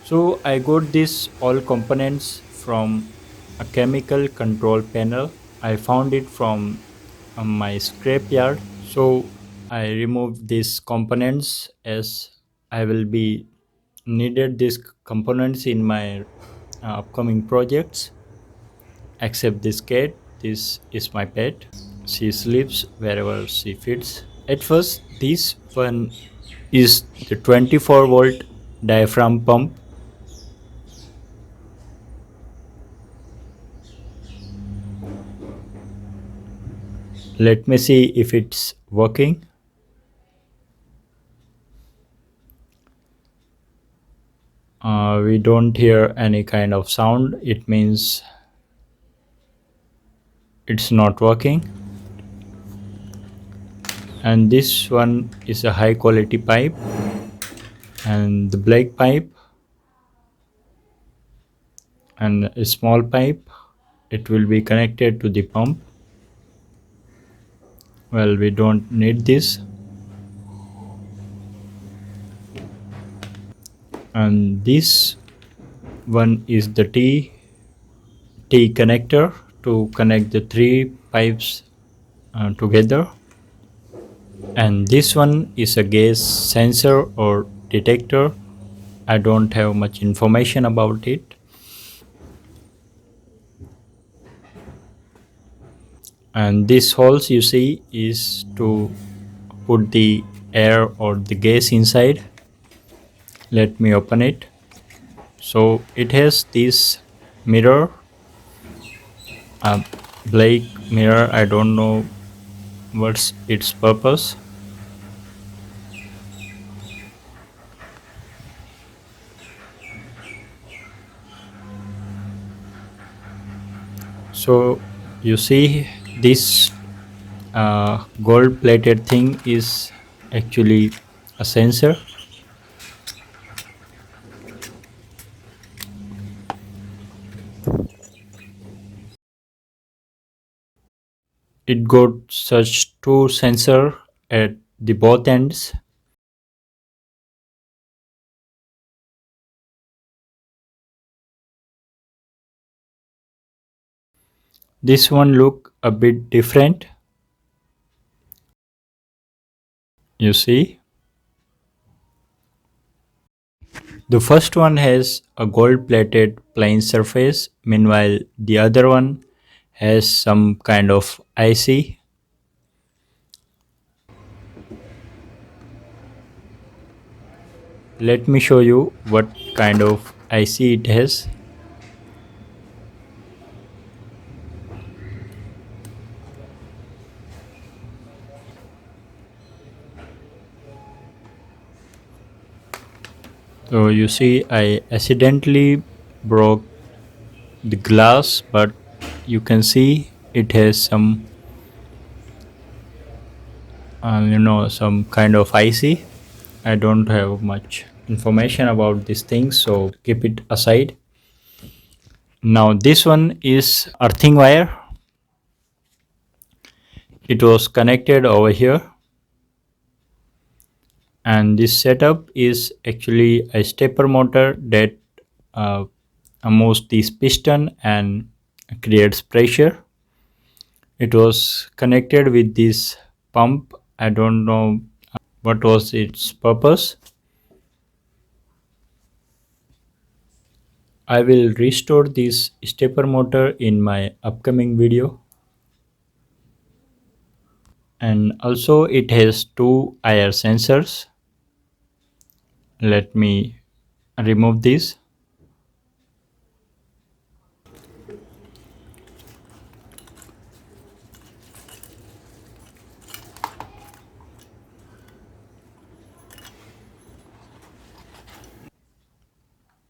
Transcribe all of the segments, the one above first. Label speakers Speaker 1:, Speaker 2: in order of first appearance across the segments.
Speaker 1: So I got this all components from a chemical control panel. I found it from my scrapyard. So I removed these components as I will be needed these components in my upcoming projects. Except this cat, this is my pet. She sleeps wherever she fits. At first, this one is the 24-volt diaphragm pump. Let me see if it's working. We don't hear any kind of sound. It means it's not working. And this one is a high quality pipe, and the black pipe and a small pipe, it will be connected to the pump. Well, we don't need this. And this one is the T connector to connect the three pipes together. And this one is a gas sensor or detector. I don't have much information about it. And this holes you see is to put the air or the gas inside. Let me open it. So it has this mirror, a black mirror. I don't know what's its purpose. So you see this gold plated thing is actually a sensor. It got such two sensor at the both ends. This one look a bit different. You see, the first one has a gold plated plain surface, meanwhile the other one has some kind of IC. Let me show you what kind of IC it has. So you see I accidentally broke the glass, but you can see it has some some kind of IC. I don't have much information about these things, so keep it aside. Now this one is earthing wire. It was connected over here, and this setup is actually a stepper motor that uh, moves this piston and creates pressure. It was connected with this pump. I don't know what was its purpose. I will restore this stepper motor in my upcoming video. And also it has two IR sensors. Let me remove this.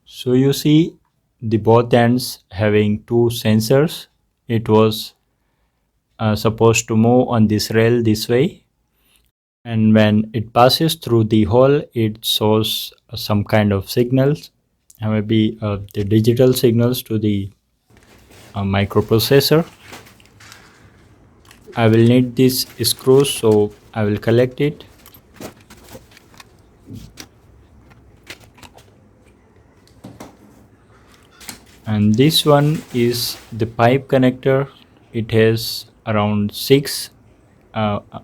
Speaker 1: So you see the both ends having two sensors. It was supposed to move on this rail this way, and when it passes through the hole it shows some kind of signals, maybe the digital signals to the microprocessor. I will need this screws, so I will collect it. And this one is the pipe connector. It has around six,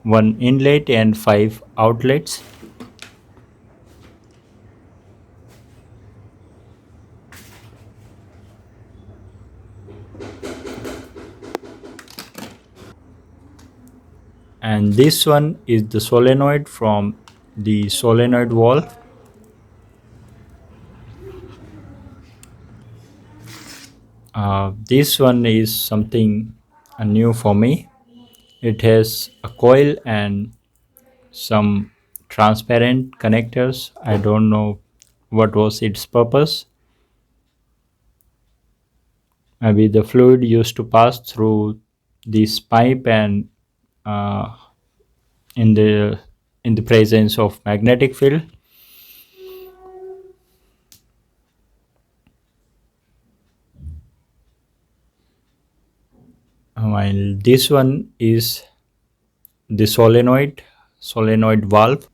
Speaker 1: one inlet and five outlets. And this one is the solenoid from the solenoid valve. This one is something new for me. It has a coil and some transparent connectors. I don't know what was its purpose. Maybe the fluid used to pass through this pipe and uh, in the presence of magnetic field. While this one is the solenoid valve.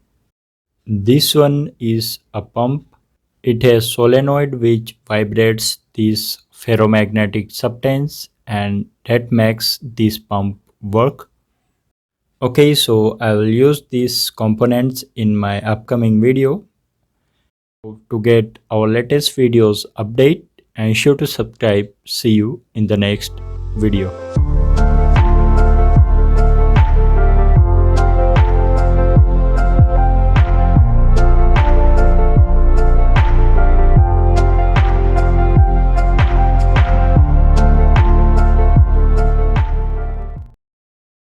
Speaker 1: This one is a pump. It has solenoid which vibrates this ferromagnetic substance and that makes this pump work. Okay, so I will use these components in my upcoming video. To get our latest videos update and sure to subscribe. See you in the next video.